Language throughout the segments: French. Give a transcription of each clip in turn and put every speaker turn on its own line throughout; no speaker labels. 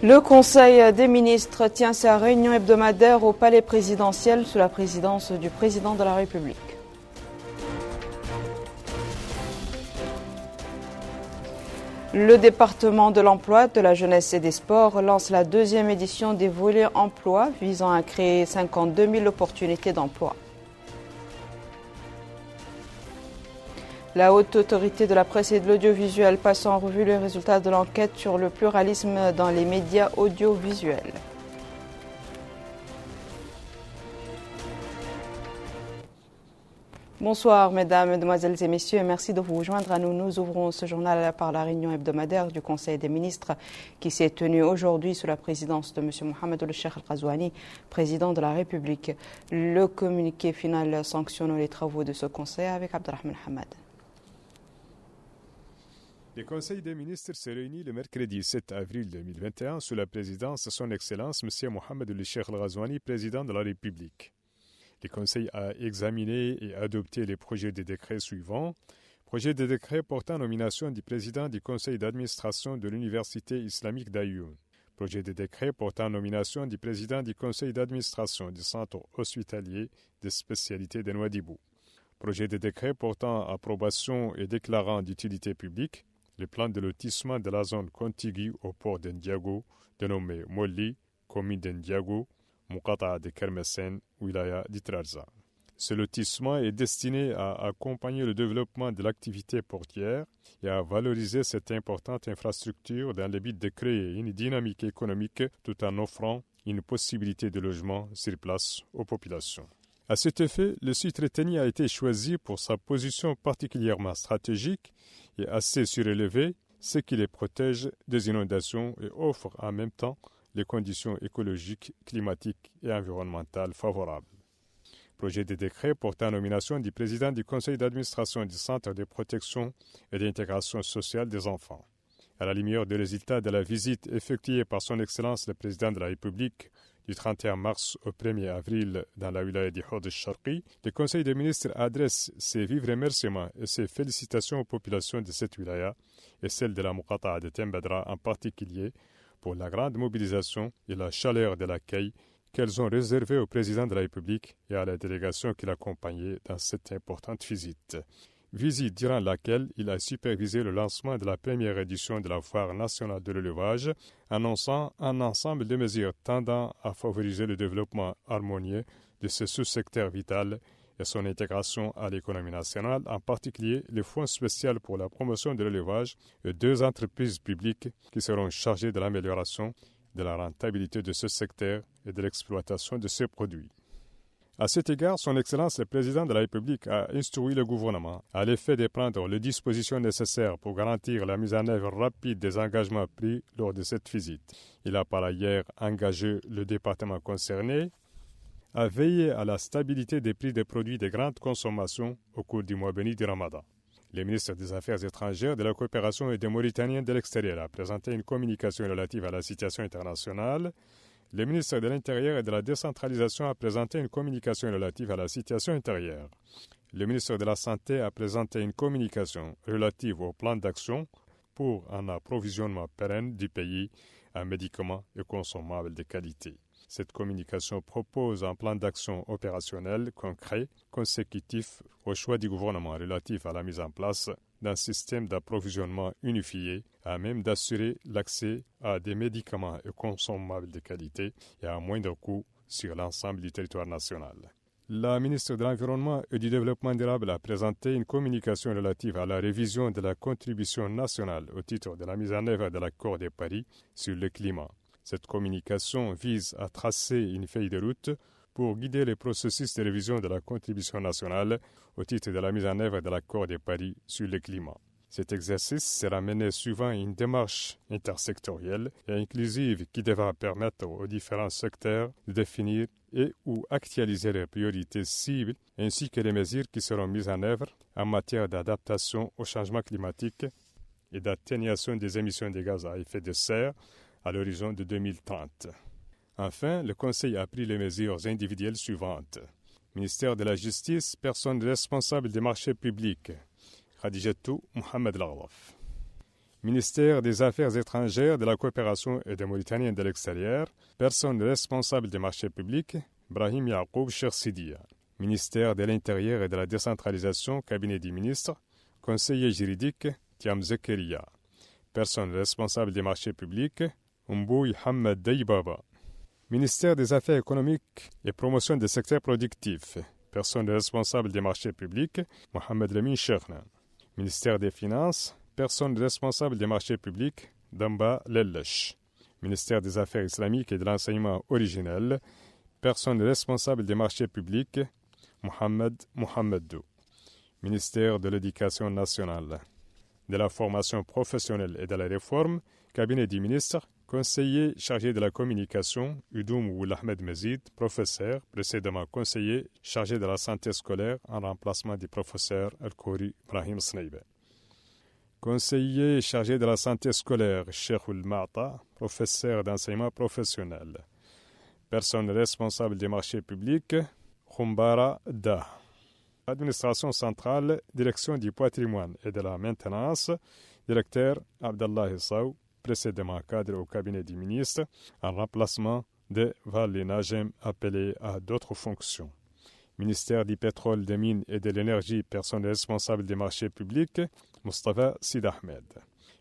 Le Conseil des ministres tient sa réunion hebdomadaire au palais présidentiel sous la présidence du président de la République. Le département de l'emploi, de la jeunesse et des sports lance la deuxième édition des volets emploi visant à créer 52 000 opportunités d'emploi. La Haute Autorité de la presse et de l'audiovisuel passe en revue les résultats de l'enquête sur le pluralisme dans les médias audiovisuels. Bonsoir mesdames, mesdemoiselles et messieurs, merci de vous joindre à nous. Nous ouvrons ce journal par la réunion hebdomadaire du Conseil des ministres qui s'est tenue aujourd'hui sous la présidence de M. Mohamed El-Cheikh Al-Ghazouani, président de la République. Le communiqué final sanctionne les travaux de ce Conseil avec Abdelrahman Hamad.
Le Conseil des ministres s'est réuni le mercredi 7 avril 2021 sous la présidence de son Excellence M. Mohamed El-Cheikh Al-Ghazouani, président de la République. Le Conseil a examiné et adopté les projets de décret suivants. Projet de décret portant nomination du président du Conseil d'administration de l'Université islamique d'Ayoun. Projet de décret portant nomination du président du Conseil d'administration du Centre hospitalier de spécialité de Nouadhibou. Projet de décret portant approbation et déclarant d'utilité publique le plan de lotissement de la zone contiguë au port d'Ndiago, dénommé Molli, commune d'Ndiago, Muqata'a de Kermesen, wilaya d'Itrarza. Ce lotissement est destiné à accompagner le développement de l'activité portière et à valoriser cette importante infrastructure dans le but de créer une dynamique économique tout en offrant une possibilité de logement sur place aux populations. À cet effet, le site retenu a été choisi pour sa position particulièrement stratégique et assez surélevé, ce qui les protège des inondations et offre en même temps les conditions écologiques, climatiques et environnementales favorables. Projet de décret portant nomination du président du conseil d'administration du Centre de protection et d'intégration sociale des enfants. À la lumière des résultats de la visite effectuée par son Excellence le président de la République du 31 mars au 1er avril dans la wilaya de Hod al-Sharqi, le Conseil des ministres adresse ses vifs remerciements et ses félicitations aux populations de cette wilaya et celles de la Muqata'a de Tembadra en particulier pour la grande mobilisation et la chaleur de l'accueil qu'elles ont réservé au président de la République et à la délégation qui l'accompagnait dans cette importante visite. Visite durant laquelle il a supervisé le lancement de la première édition de la Foire nationale de l'élevage, annonçant un ensemble de mesures tendant à favoriser le développement harmonieux de ce sous-secteur vital et son intégration à l'économie nationale, en particulier le Fonds spécial pour la promotion de l'élevage et 2 entreprises publiques qui seront chargées de l'amélioration de la rentabilité de ce secteur et de l'exploitation de ses produits. À cet égard, son Excellence le Président de la République a instruit le gouvernement à l'effet de prendre les dispositions nécessaires pour garantir la mise en œuvre rapide des engagements pris lors de cette visite. Il a par ailleurs engagé le département concerné à veiller à la stabilité des prix des produits de grande consommation au cours du mois béni du Ramadan. Le ministre des Affaires étrangères, de la coopération et des Mauritaniens de l'extérieur a présenté une communication relative à la situation internationale. Le ministre de l'Intérieur et de la décentralisation a présenté une communication relative à la situation intérieure. Le ministre de la Santé a présenté une communication relative au plan d'action pour un approvisionnement pérenne du pays en médicaments et consommables de qualité. Cette communication propose un plan d'action opérationnel concret, consécutif au choix du gouvernement relatif à la mise en place d'un système d'approvisionnement unifié à même d'assurer l'accès à des médicaments et consommables de qualité et à moindre coût sur l'ensemble du territoire national. La ministre de l'Environnement et du Développement durable a présenté une communication relative à la révision de la contribution nationale au titre de la mise en œuvre de l'accord de Paris sur le climat. Cette communication vise à tracer une feuille de route pour guider le processus de révision de la contribution nationale au titre de la mise en œuvre de l'accord de Paris sur le climat. Cet exercice sera mené suivant une démarche intersectorielle et inclusive qui devra permettre aux différents secteurs de définir et ou actualiser les priorités cibles ainsi que les mesures qui seront mises en œuvre en matière d'adaptation au changement climatique et d'atténuation des émissions de gaz à effet de serre à l'horizon de 2030. Enfin, le Conseil a pris les mesures individuelles suivantes. Ministère de la Justice, personne responsable des marchés publics, Khadijatou Mohamed Laghdaf. Ministère des Affaires étrangères, de la coopération et des Mauritaniens de l'extérieur. Personne responsable des marchés publics, Brahim Yacoub Cheikh Sidia. Ministère de l'Intérieur et de la décentralisation, cabinet du ministre. Conseiller juridique, Tiam Zakaria. Personne responsable des marchés publics, Mbouy Hamad Daibaba. Ministère des Affaires économiques et promotion des secteurs productifs. Personne responsable des marchés publics, Mohamed Lamine Cheikhna. Ministère des Finances. Personne responsable des marchés publics, Damba Lellash. Ministère des Affaires islamiques et de l'enseignement originel. Personne responsable des marchés publics, Mohamed Mohamedou. Ministère de l'Éducation nationale, de la formation professionnelle et de la réforme, cabinet du ministre, conseiller chargé de la communication, Udoum Oul Ahmed Mazid, professeur, précédemment conseiller chargé de la santé scolaire en remplacement du professeur Al-Khouri Ibrahim Sneibe. Conseiller chargé de la santé scolaire, Cheikh Oul-Ma'ta, professeur d'enseignement professionnel. Personne responsable des marchés publics, Khumbara Da. Administration centrale, direction du patrimoine et de la maintenance, directeur Abdallah Issaou, précédemment cadre au cabinet du ministre, en remplacement de Vali Najem appelé à d'autres fonctions. Ministère du pétrole, des mines et de l'énergie, personne responsable des marchés publics, Mustafa Sid Ahmed.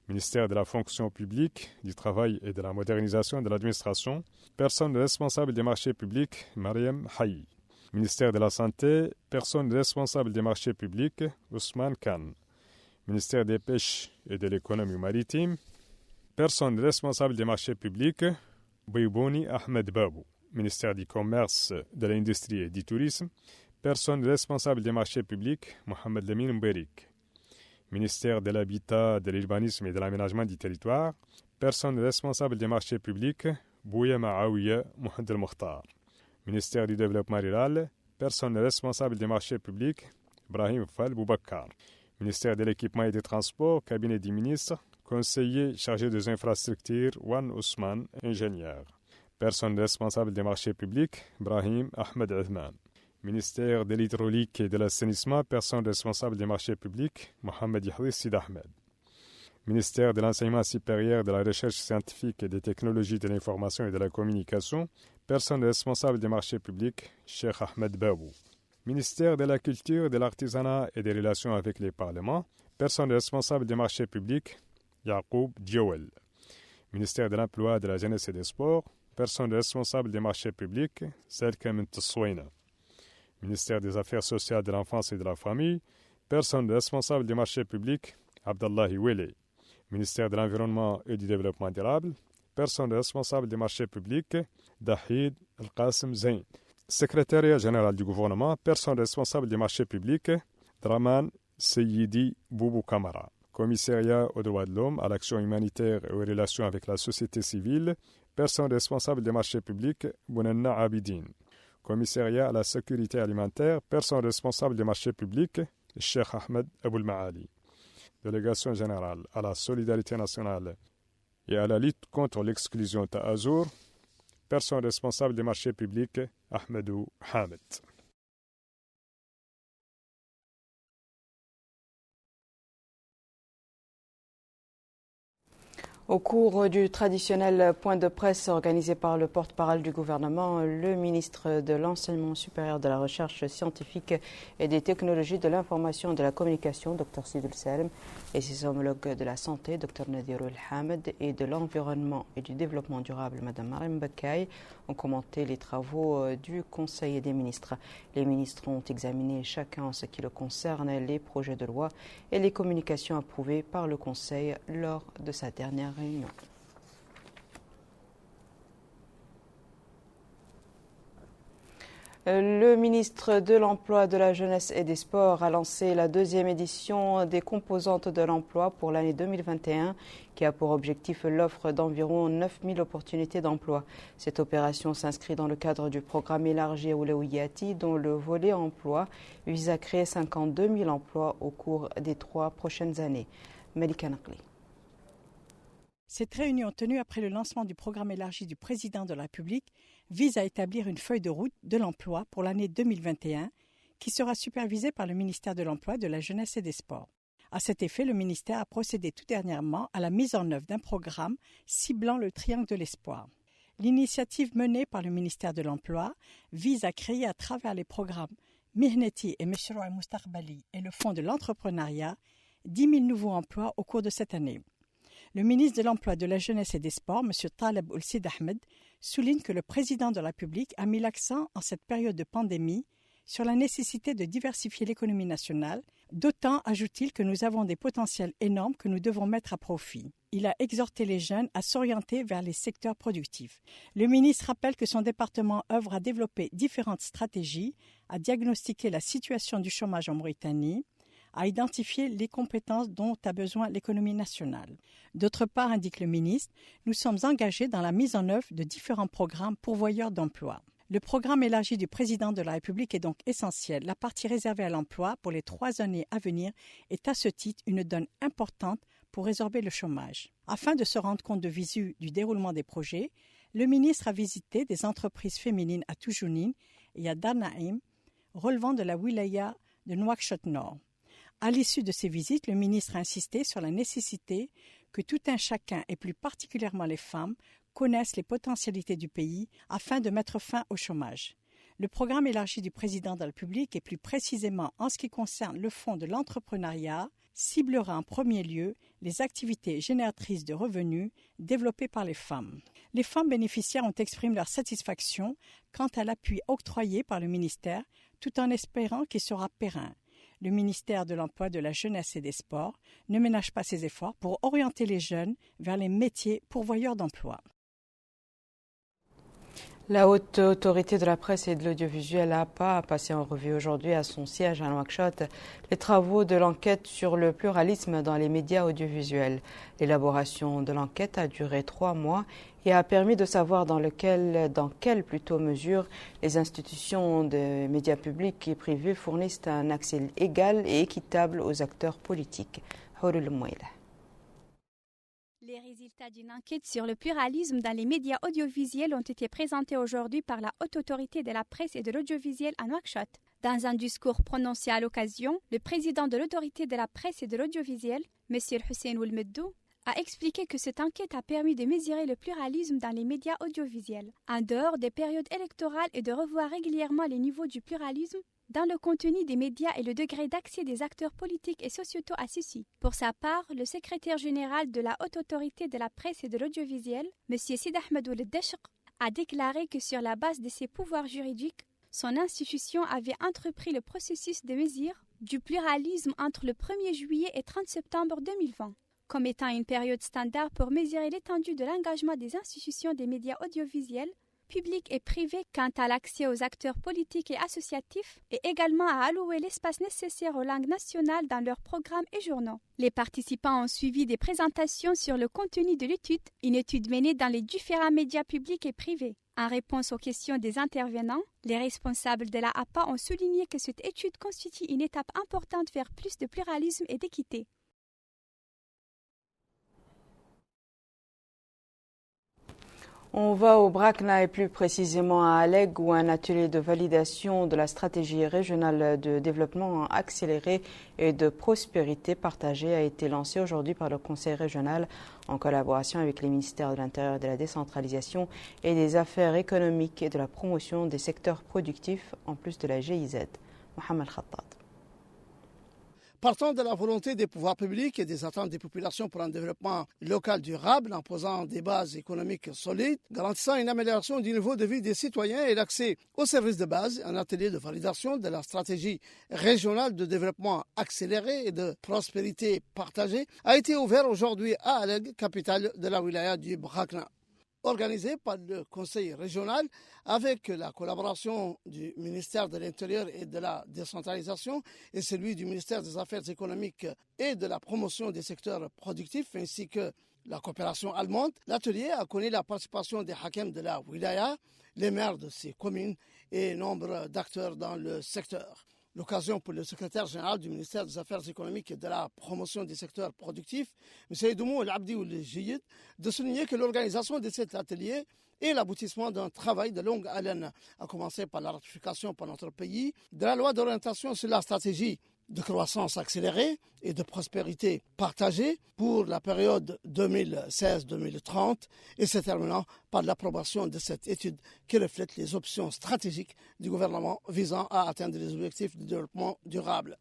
Ministère de la fonction publique, du travail et de la modernisation de l'administration, personne responsable des marchés publics, Mariam Haï. Ministère de la Santé, personne responsable des marchés publics, Ousmane Khan. Ministère des Pêches et de l'économie maritime, personne responsable des marchés publics, Bouibouni Ahmed Babou. Ministère du Commerce, de l'Industrie et du Tourisme, personne responsable des marchés publics, Mohamed Lamine Mbérik. Ministère de l'Habitat, de l'Urbanisme et de l'Aménagement du Territoire, personne responsable des marchés publics, Bouya Ma'awiya Mohamed El-Mokhtar. Ministère du Développement rural, personne responsable des marchés publics, Brahim Fall Boubacar. Ministère de l'Équipement et des Transports, cabinet du ministre, conseiller chargé des infrastructures, Wan Ousmane, ingénieur. Personne responsable des marchés publics, Brahim Ahmed Uthman. Ministère de l'Hydraulique et de l'Assainissement, personne responsable des marchés publics, Mohamed Yahdi Sid Ahmed. Ministère de l'Enseignement supérieur, de la Recherche scientifique et des technologies de l'information et de la communication, personne responsable des marchés publics, Cheikh Ahmed Babou. Ministère de la Culture, de l'Artisanat et des Relations avec les Parlements, personne responsable des marchés publics, Yacoub Diouel. Ministère de l'Emploi, de la Jeunesse et des Sports, personne responsable des marchés publics, Serkem Tsouina. Ministère des Affaires sociales, de l'Enfance et de la Famille, personne responsable des marchés publics, Abdallahi Wele. Ministère de l'Environnement et du Développement durable, personne responsable des marchés publics, Dahid Al-Qasim Zain. Secrétariat général du gouvernement, personne responsable des marchés publics, Draman Seyidi Boubou Kamara. Commissariat aux droits de l'homme, à l'action humanitaire et aux relations avec la société civile, personne responsable des marchés publics, Bounenna Abidine. Commissariat à la sécurité alimentaire, personne responsable des marchés publics, Cheikh Ahmed Aboul Maali. Délégation générale à la solidarité nationale et à la lutte contre l'exclusion Ta'azour, personne responsable des marchés publics, Ahmedou Hamed.
Au cours du traditionnel point de presse organisé par le porte-parole du gouvernement, le ministre de l'Enseignement supérieur, de la Recherche scientifique et des technologies de l'information et de la communication, Dr Sidoul Salem, et ses homologues de la santé, Dr Nadirul Hamed, et de l'environnement et du développement durable, Mme Mariam Bakay, ont commenté les travaux du Conseil des ministres. Les ministres ont examiné chacun en ce qui le concerne les projets de loi et les communications approuvées par le Conseil lors de sa dernière réunion. Le ministre de l'Emploi, de la Jeunesse et des Sports a lancé la deuxième édition des composantes de l'emploi pour l'année 2021 qui a pour objectif l'offre d'environ 9000 opportunités d'emploi. Cette opération s'inscrit dans le cadre du programme élargi Oulaouyati dont le volet emploi vise à créer 52 000 emplois au cours des 3 prochaines années. Malika Nakli.
Cette réunion tenue après le lancement du programme élargi du président de la République vise à établir une feuille de route de l'emploi pour l'année 2021 qui sera supervisée par le ministère de l'Emploi, de la Jeunesse et des Sports. À cet effet, le ministère a procédé tout dernièrement à la mise en œuvre d'un programme ciblant le triangle de l'espoir. L'initiative menée par le ministère de l'Emploi vise à créer à travers les programmes Mihneti et Meshroua Moustaqbali et le Fonds de l'entrepreneuriat 10 000 nouveaux emplois au cours de cette année. Le ministre de l'Emploi, de la Jeunesse et des Sports, M. Taleb Ould-Sid Ahmed, souligne que le président de la République a mis l'accent en cette période de pandémie sur la nécessité de diversifier l'économie nationale, d'autant, ajoute-t-il, que nous avons des potentiels énormes que nous devons mettre à profit. Il a exhorté les jeunes à s'orienter vers les secteurs productifs. Le ministre rappelle que son département œuvre à développer différentes stratégies, à diagnostiquer la situation du chômage en Mauritanie, à identifier les compétences dont a besoin l'économie nationale. D'autre part, indique le ministre, nous sommes engagés dans la mise en œuvre de différents programmes pourvoyeurs d'emploi. Le programme élargi du président de la République est donc essentiel. La partie réservée à l'emploi pour les 3 années à venir est à ce titre une donne importante pour résorber le chômage. Afin de se rendre compte de visu du déroulement des projets, le ministre a visité des entreprises féminines à Toujounine et à Dar Naïm, relevant de la wilaya de Nouakchott-Nord. À l'issue de ces visites, le ministre a insisté sur la nécessité que tout un chacun, et plus particulièrement les femmes, connaissent les potentialités du pays afin de mettre fin au chômage. Le programme élargi du président de la République, et plus précisément en ce qui concerne le fonds de l'entrepreneuriat, ciblera en premier lieu les activités génératrices de revenus développées par les femmes. Les femmes bénéficiaires ont exprimé leur satisfaction quant à l'appui octroyé par le ministère, tout en espérant qu'il sera pérenne. Le ministère de l'Emploi, de la Jeunesse et des Sports ne ménage pas ses efforts pour orienter les jeunes vers les métiers pourvoyeurs d'emploi.
La Haute Autorité de la Presse et de l'Audiovisuel APA a passé en revue aujourd'hui à son siège à Nouakchott les travaux de l'enquête sur le pluralisme dans les médias audiovisuels. L'élaboration de l'enquête a duré 3 mois et a permis de savoir dans quelle mesure les institutions de médias publics et privés fournissent un accès égal et équitable aux acteurs politiques.
Les résultats d'une enquête sur le pluralisme dans les médias audiovisuels ont été présentés aujourd'hui par la Haute Autorité de la Presse et de l'Audiovisuel à Nouakchott. Dans un discours prononcé à l'occasion, le président de l'Autorité de la Presse et de l'Audiovisuel, M. Hussein Oulmeddou, a expliqué que cette enquête a permis de mesurer le pluralisme dans les médias audiovisuels, en dehors des périodes électorales, et de revoir régulièrement les niveaux du pluralisme dans le contenu des médias et le degré d'accès des acteurs politiques et sociétaux à ceux-ci. Pour sa part, le secrétaire général de la Haute Autorité de la Presse et de l'Audiovisuel, M. Sid Ahmed Ould-Dashq, a déclaré que sur la base de ses pouvoirs juridiques, son institution avait entrepris le processus de mesure du pluralisme entre le 1er juillet et 30 septembre 2020, comme étant une période standard pour mesurer l'étendue de l'engagement des institutions des médias audiovisuels publics et privés quant à l'accès aux acteurs politiques et associatifs, et également à allouer l'espace nécessaire aux langues nationales dans leurs programmes et journaux. Les participants ont suivi des présentations sur le contenu de l'étude, une étude menée dans les différents médias publics et privés. En réponse aux questions des intervenants, les responsables de la APA ont souligné que cette étude constitue une étape importante vers plus de pluralisme et d'équité.
On va au Brakna et plus précisément à Alleg où un atelier de validation de la stratégie régionale de développement accéléré et de prospérité partagée a été lancé aujourd'hui par le Conseil régional en collaboration avec les ministères de l'Intérieur et de la décentralisation et des affaires économiques et de la promotion des secteurs productifs en plus de la GIZ. Mohamed Khattab.
Partant de la volonté des pouvoirs publics et des attentes des populations pour un développement local durable en posant des bases économiques solides, garantissant une amélioration du niveau de vie des citoyens et l'accès aux services de base, un atelier de validation de la stratégie régionale de développement accéléré et de prospérité partagée a été ouvert aujourd'hui à Alleg, capitale de la wilaya du Brakna. Organisé par le Conseil régional avec la collaboration du ministère de l'Intérieur et de la décentralisation et celui du ministère des Affaires économiques et de la promotion des secteurs productifs ainsi que la coopération allemande, l'atelier a connu la participation des hakems de la wilaya, les maires de ces communes et nombre d'acteurs dans le secteur. L'occasion pour le secrétaire général du ministère des Affaires économiques et de la promotion des secteurs productifs, M. Edoumou El-Abdi Ould-Jiyid, de souligner que l'organisation de cet atelier est l'aboutissement d'un travail de longue haleine, à commencer par la ratification par notre pays de la loi d'orientation sur la stratégie de croissance accélérée et de prospérité partagée pour la période 2016-2030 et se terminant par l'approbation de cette étude qui reflète les options stratégiques du gouvernement visant à atteindre les objectifs de développement durable.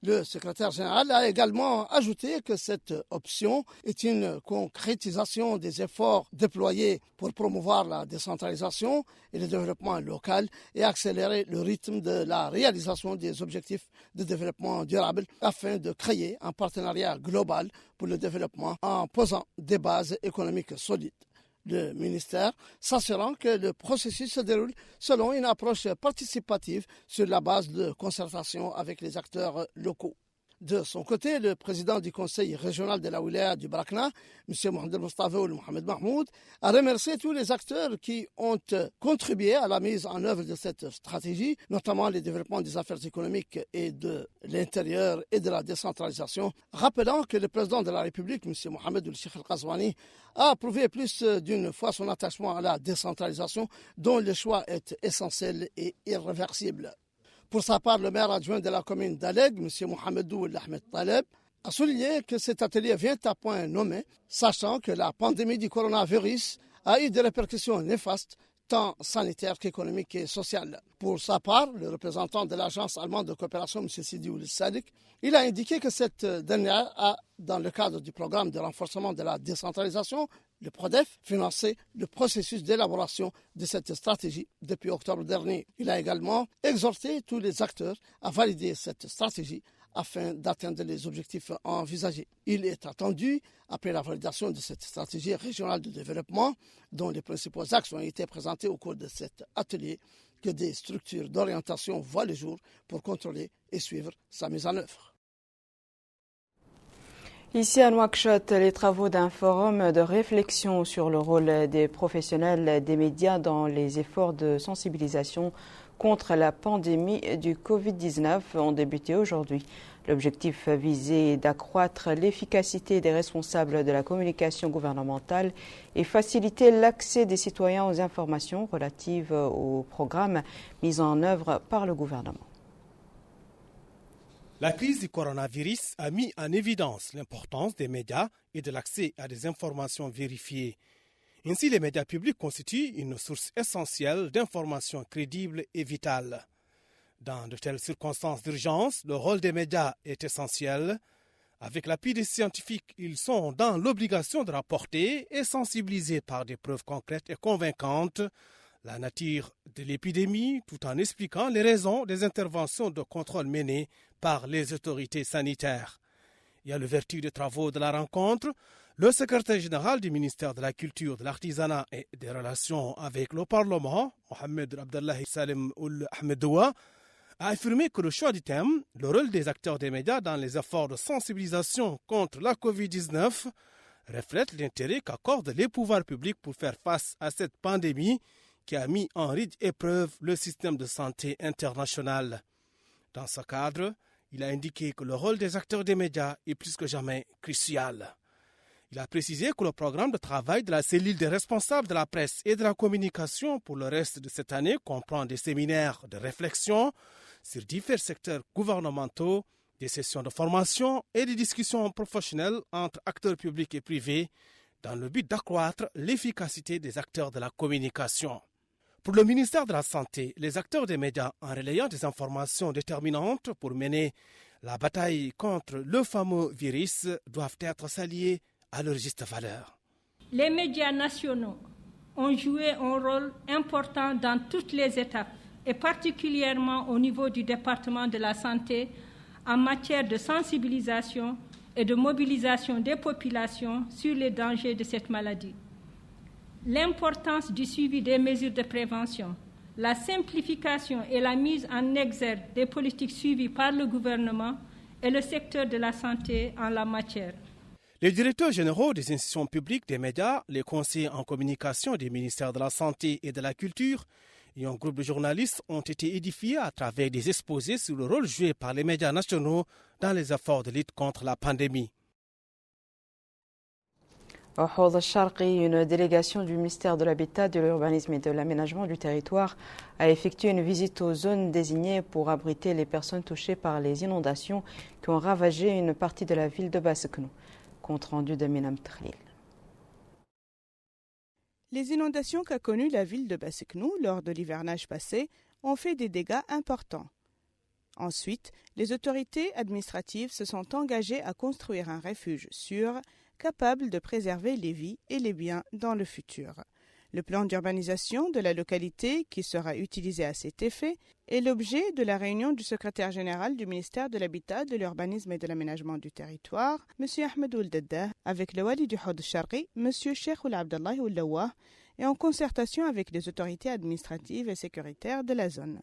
Le secrétaire général a également ajouté que cette option est une concrétisation des efforts déployés pour promouvoir la décentralisation et le développement local et accélérer le rythme de la réalisation des objectifs de développement durable afin de créer un partenariat global pour le développement en posant des bases économiques solides. Le ministère s'assurant que le processus se déroule selon une approche participative sur la base de concertation avec les acteurs locaux. De son côté, le président du conseil régional de la wilaya du Brakna, M. Mohamed Mustafa Ould Mohamed Mahmoud, a remercié tous les acteurs qui ont contribué à la mise en œuvre de cette stratégie, notamment le développement des affaires économiques et de l'intérieur et de la décentralisation, rappelant que le président de la République, M. Mohamed Ould Sheikh Al-Ghazouani, a approuvé plus d'une fois son attachement à la décentralisation, dont le choix est essentiel et irréversible. Pour sa part, le maire adjoint de la commune d'Aleg, M. Mohamedou Ahmed Taleb, a souligné que cet atelier vient à point nommé, sachant que la pandémie du coronavirus a eu des répercussions néfastes, tant sanitaires qu'économiques et sociales. Pour sa part, le représentant de l'agence allemande de coopération, M. Sidi Ould Sadik, il a indiqué que cette dernière a, dans le cadre du programme de renforcement de la décentralisation, le PRODEF, financé le processus d'élaboration de cette stratégie depuis octobre dernier. Il a également exhorté tous les acteurs à valider cette stratégie afin d'atteindre les objectifs envisagés. Il est attendu, après la validation de cette stratégie régionale de développement, dont les principaux axes ont été présentés au cours de cet atelier, que des structures d'orientation voient le jour pour contrôler et suivre sa mise en œuvre.
Ici à Nouakchott, les travaux d'un forum de réflexion sur le rôle des professionnels des médias dans les efforts de sensibilisation contre la pandémie du Covid-19 ont débuté aujourd'hui. L'objectif visé est d'accroître l'efficacité des responsables de la communication gouvernementale et faciliter l'accès des citoyens aux informations relatives aux programmes mis en œuvre par le gouvernement.
La crise du coronavirus a mis en évidence l'importance des médias et de l'accès à des informations vérifiées. Ainsi, les médias publics constituent une source essentielle d'informations crédibles et vitales. Dans de telles circonstances d'urgence, le rôle des médias est essentiel. Avec l'appui des scientifiques, ils sont dans l'obligation de rapporter et sensibiliser par des preuves concrètes et convaincantes la nature de l'épidémie, tout en expliquant les raisons des interventions de contrôle menées par les autorités sanitaires. Et à l'ouverture des travaux de la rencontre, le secrétaire général du ministère de la Culture, de l'Artisanat et des Relations avec le Parlement, Mohamed Abdallahi Salim Ould Ahmedoua, a affirmé que le choix du thème, le rôle des acteurs des médias dans les efforts de sensibilisation contre la Covid-19, reflète l'intérêt qu'accordent les pouvoirs publics pour faire face à cette pandémie qui a mis en rude épreuve le système de santé international. Dans ce cadre, il a indiqué que le rôle des acteurs des médias est plus que jamais crucial. Il a précisé que le programme de travail de la cellule des responsables de la presse et de la communication pour le reste de cette année comprend des séminaires de réflexion sur divers secteurs gouvernementaux, des sessions de formation et des discussions professionnelles entre acteurs publics et privés dans le but d'accroître l'efficacité des acteurs de la communication. Pour le ministère de la Santé, les acteurs des médias, en relayant des informations déterminantes pour mener la bataille contre le fameux virus, doivent être salués à leur juste valeur.
Les médias nationaux ont joué un rôle important dans toutes les étapes, et particulièrement au niveau du département de la santé, en matière de sensibilisation et de mobilisation des populations sur les dangers de cette maladie. L'importance du suivi des mesures de prévention, la simplification et la mise en exergue des politiques suivies par le gouvernement et le secteur de la santé en la matière.
Les directeurs généraux des institutions publiques, des médias, les conseillers en communication des ministères de la Santé et de la Culture et un groupe de journalistes ont été édifiés à travers des exposés sur le rôle joué par les médias nationaux dans les efforts de lutte contre la pandémie.
Au Hawd al-Sharqi, une délégation du ministère de l'Habitat, de l'Urbanisme et de l'Aménagement du territoire a effectué une visite aux zones désignées pour abriter les personnes touchées par les inondations qui ont ravagé une partie de la ville de Basseknou. Compte rendu de Minam Tkhlil.
Les inondations qu'a connues la ville de Basseknou lors de l'hivernage passé ont fait des dégâts importants. Ensuite, les autorités administratives se sont engagées à construire un refuge sûr, capable de préserver les vies et les biens dans le futur. Le plan d'urbanisation de la localité, qui sera utilisé à cet effet, est l'objet de la réunion du secrétaire général du ministère de l'Habitat, de l'Urbanisme et de l'Aménagement du territoire, M. Ahmed Ould Daddah, avec le wali du Hawd al-Sharqi, M. Cheikh Abdallah Ould-Lawah, et en concertation avec les autorités administratives et sécuritaires de la zone.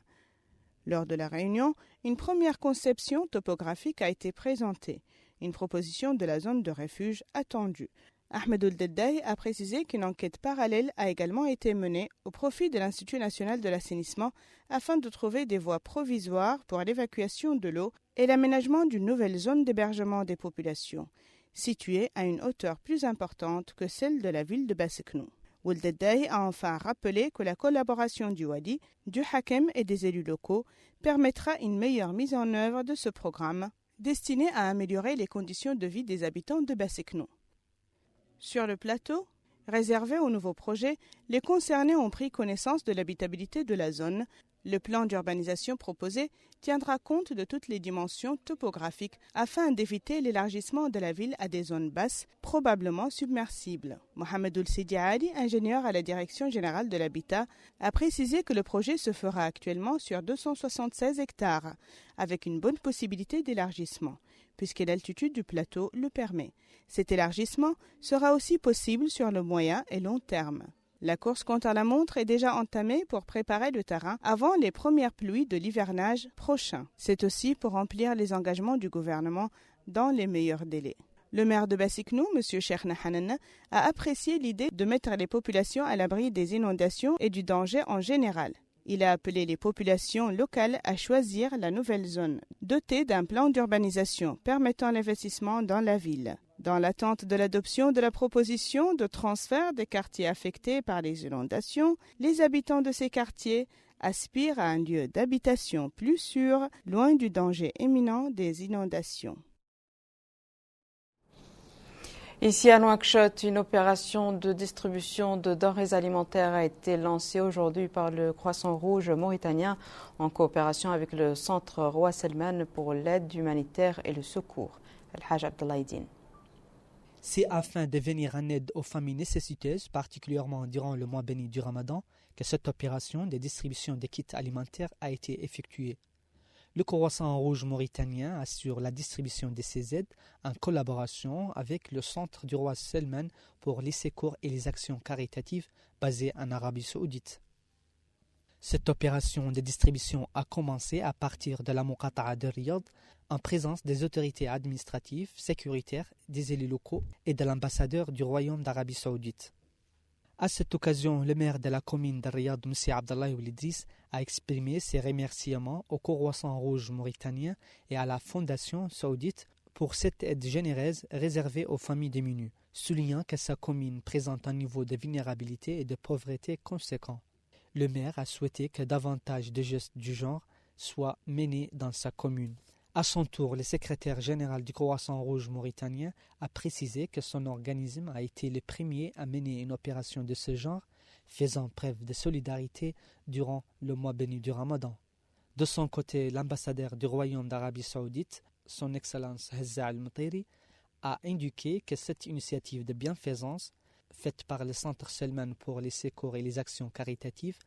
Lors de la réunion, une première conception topographique a été présentée, une proposition de la zone de refuge attendue. Ahmed Ould Daddah a précisé qu'une enquête parallèle a également été menée au profit de l'Institut national de l'assainissement afin de trouver des voies provisoires pour l'évacuation de l'eau et l'aménagement d'une nouvelle zone d'hébergement des populations, située à une hauteur plus importante que celle de la ville de Basseknou. Ould Daddah a enfin rappelé que la collaboration du Wadi, du Hakem et des élus locaux permettra une meilleure mise en œuvre de ce programme destiné à améliorer les conditions de vie des habitants de Basseknou. Sur le plateau, réservé au nouveau projet, les concernés ont pris connaissance de l'habitabilité de la zone. Le plan d'urbanisation proposé tiendra compte de toutes les dimensions topographiques afin d'éviter l'élargissement de la ville à des zones basses, probablement submersibles. Mohamed Ould-Sidi Ali, ingénieur à la Direction générale de l'habitat, a précisé que le projet se fera actuellement sur 276 hectares, avec une bonne possibilité d'élargissement, puisque l'altitude du plateau le permet. Cet élargissement sera aussi possible sur le moyen et long terme. La course contre la montre est déjà entamée pour préparer le terrain avant les premières pluies de l'hivernage prochain. C'est aussi pour remplir les engagements du gouvernement dans les meilleurs délais. Le maire de Basseknou, M. Cheikh Nahanan, a apprécié l'idée de mettre les populations à l'abri des inondations et du danger en général. Il a appelé les populations locales à choisir la nouvelle zone, dotée d'un plan d'urbanisation permettant l'investissement dans la ville. Dans l'attente de l'adoption de la proposition de transfert des quartiers affectés par les inondations, les habitants de ces quartiers aspirent à un lieu d'habitation plus sûr, loin du danger imminent des inondations.
Ici à Nouakchott, une opération de distribution de denrées alimentaires a été lancée aujourd'hui par le Croissant Rouge mauritanien en coopération avec le Centre Roi Salman pour l'aide humanitaire et le secours. El-Haj Abdallah Idine.
C'est afin de venir en aide aux familles nécessiteuses, particulièrement durant le mois béni du Ramadan, que cette opération de distribution des kits alimentaires a été effectuée. Le Croissant Rouge mauritanien assure la distribution de ces aides en collaboration avec le Centre du Roi Salman pour les secours et les actions caritatives basé en Arabie Saoudite. Cette opération de distribution a commencé à partir de la Muqata'a de Riyad en présence des autorités administratives, sécuritaires, des élus locaux et de l'ambassadeur du Royaume d'Arabie Saoudite. À cette occasion, le maire de la commune de Riyad, M. Abdallah Ould-Idriss, a exprimé ses remerciements au Croissant Rouge mauritanien et à la Fondation saoudite pour cette aide généreuse réservée aux familles démunies, soulignant que sa commune présente un niveau de vulnérabilité et de pauvreté conséquent. Le maire a souhaité que davantage de gestes du genre soient menés dans sa commune. À son tour, le secrétaire général du Croissant Rouge mauritanien a précisé que son organisme a été le premier à mener une opération de ce genre, faisant preuve de solidarité durant le mois béni du Ramadan. De son côté, l'ambassadeur du Royaume d'Arabie Saoudite, son Excellence Hazza Al-Mutiri, a indiqué que cette initiative de bienfaisance, faite par le Centre Salman pour les secours et les actions caritatives,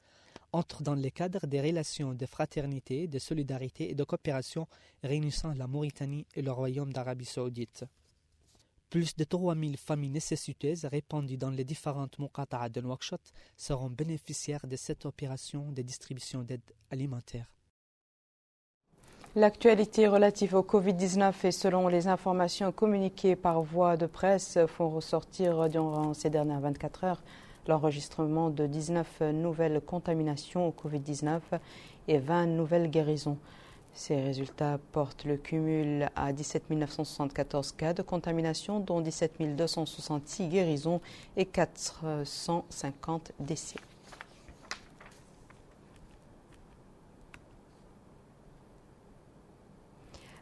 entre dans le cadre des relations de fraternité, de solidarité et de coopération réunissant la Mauritanie et le Royaume d'Arabie Saoudite. Plus de 3000 familles nécessiteuses répandues dans les différentes Muqata'a de Nouakchott seront bénéficiaires de cette opération de distribution d'aide alimentaire.
L'actualité relative au Covid-19 et selon les informations communiquées par voie de presse font ressortir durant ces dernières 24 heures l'enregistrement de 19 nouvelles contaminations au Covid-19 et 20 nouvelles guérisons. Ces résultats portent le cumul à 17 974 cas de contamination, dont 17 266 guérisons et 450 décès.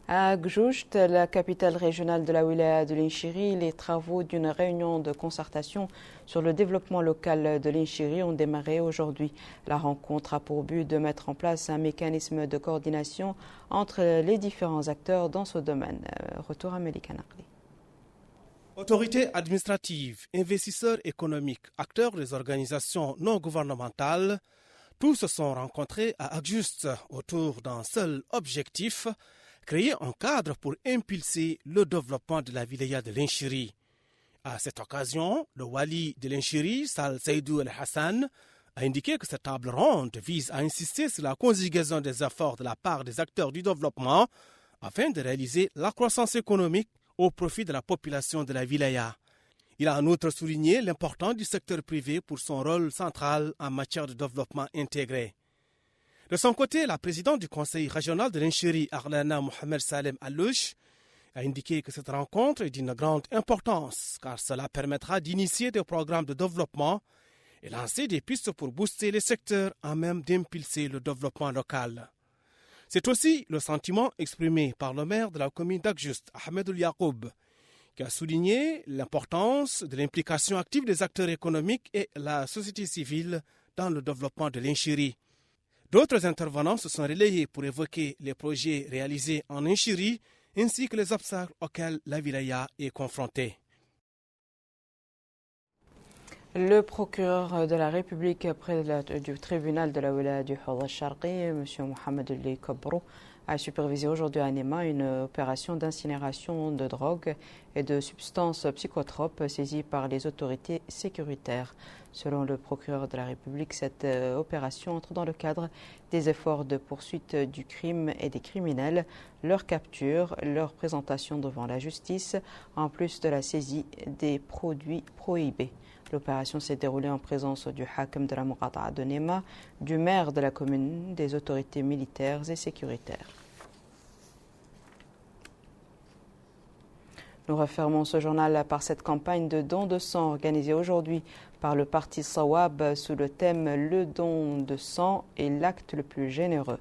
À Gjoujt, la capitale régionale de la wilaya de l'Inchiri, les travaux d'une réunion de concertation sur le développement local de l'Inchiri ont démarré aujourd'hui. La rencontre a pour but de mettre en place un mécanisme de coordination entre les différents acteurs dans ce domaine. Retour à Melika Nakli.
Autorités administratives, investisseurs économiques, acteurs des organisations non gouvernementales, tous se sont rencontrés à Gjoujt autour d'un seul objectif: créer un cadre pour impulser le développement de la wilaya de l'Inchiri. À cette occasion, le wali de l'Inchiri, Sal Seydou El Hassan, a indiqué que cette table ronde vise à insister sur la conjugaison des efforts de la part des acteurs du développement afin de réaliser la croissance économique au profit de la population de la wilaya. Il a en outre souligné l'importance du secteur privé pour son rôle central en matière de développement intégré. De son côté, la présidente du conseil régional de l'Inchiri, Arlana Mohamed Salem Alouch, a indiqué que cette rencontre est d'une grande importance car cela permettra d'initier des programmes de développement et lancer des pistes pour booster les secteurs en même d'impulser le développement local. C'est aussi le sentiment exprimé par le maire de la commune d'Agjoust, Ahmedoul Yacoub, qui a souligné l'importance de l'implication active des acteurs économiques et la société civile dans le développement de l'Inchiri. D'autres intervenants se sont relayés pour évoquer les projets réalisés en Inchiri ainsi que les obstacles auxquels la wilaya est confrontée.
Le procureur de la République près du tribunal de la wilaya du Hawla Sharqi, M. Mohamed Ali Kobrou, a supervisé aujourd'hui à Nema une opération d'incinération de drogue et de substances psychotropes saisies par les autorités sécuritaires. Selon le procureur de la République, cette opération entre dans le cadre des efforts de poursuite du crime et des criminels, leur capture, leur présentation devant la justice, en plus de la saisie des produits prohibés. L'opération s'est déroulée en présence du Hakem de la Muqata'a de Nema, du maire de la commune, des autorités militaires et sécuritaires. Nous refermons ce journal par cette campagne de dons de sang organisée aujourd'hui par le parti Sawab sous le thème « Le don de sang est l'acte le plus généreux ».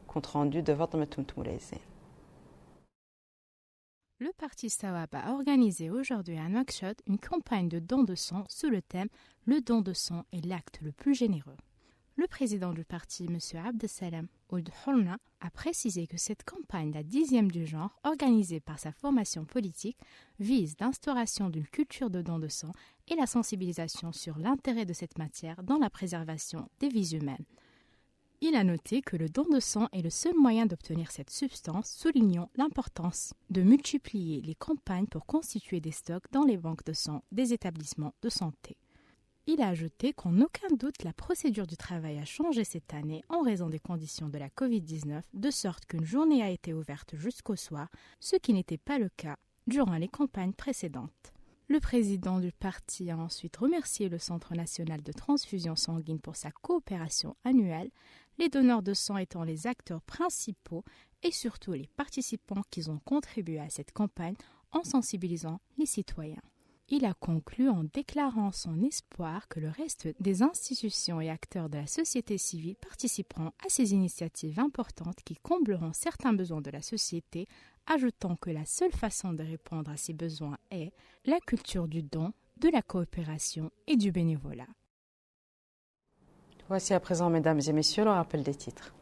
Compte rendu de Fatima Moulezine.
Le parti Sawab a organisé aujourd'hui à Nouakchott une campagne de don de sang sous le thème « Le don de sang est l'acte le plus généreux ». Le président du parti, M. Abdesalam Ould Hourna, a précisé que cette campagne, la 10e du genre, organisée par sa formation politique, vise l'instauration d'une culture de don de sang et la sensibilisation sur l'intérêt de cette matière dans la préservation des vies humaines. Il a noté que le don de sang est le seul moyen d'obtenir cette substance, soulignant l'importance de multiplier les campagnes pour constituer des stocks dans les banques de sang des établissements de santé. Il a ajouté qu'en aucun doute la procédure du travail a changé cette année en raison des conditions de la Covid-19, de sorte qu'une journée a été ouverte jusqu'au soir, ce qui n'était pas le cas durant les campagnes précédentes. Le président du parti a ensuite remercié le Centre national de transfusion sanguine pour sa coopération annuelle, les donneurs de sang étant les acteurs principaux et surtout les participants qui ont contribué à cette campagne en sensibilisant les citoyens. Il a conclu en déclarant son espoir que le reste des institutions et acteurs de la société civile participeront à ces initiatives importantes qui combleront certains besoins de la société, ajoutant que la seule façon de répondre à ces besoins est la culture du don, de la coopération et du bénévolat.
Voici à présent, mesdames et messieurs, le rappel des titres.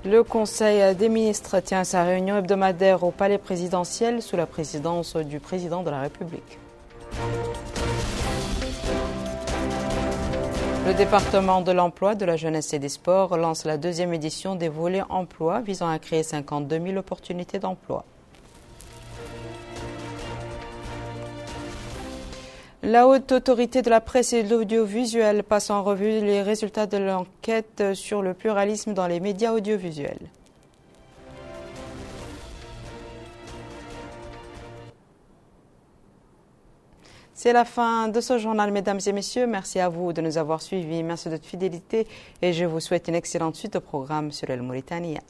Le Conseil des ministres tient sa réunion hebdomadaire au Palais présidentiel sous la présidence du président de la République. Le département de l'emploi, de la jeunesse et des sports lance la 2e édition des volets emploi visant à créer 52 000 opportunités d'emploi. La Haute Autorité de la presse et de l'audiovisuel passe en revue les résultats de l'enquête sur le pluralisme dans les médias audiovisuels. C'est la fin de ce journal, mesdames et messieurs. Merci à vous de nous avoir suivis. Merci de votre fidélité et je vous souhaite une excellente suite au programme sur El Mauritania.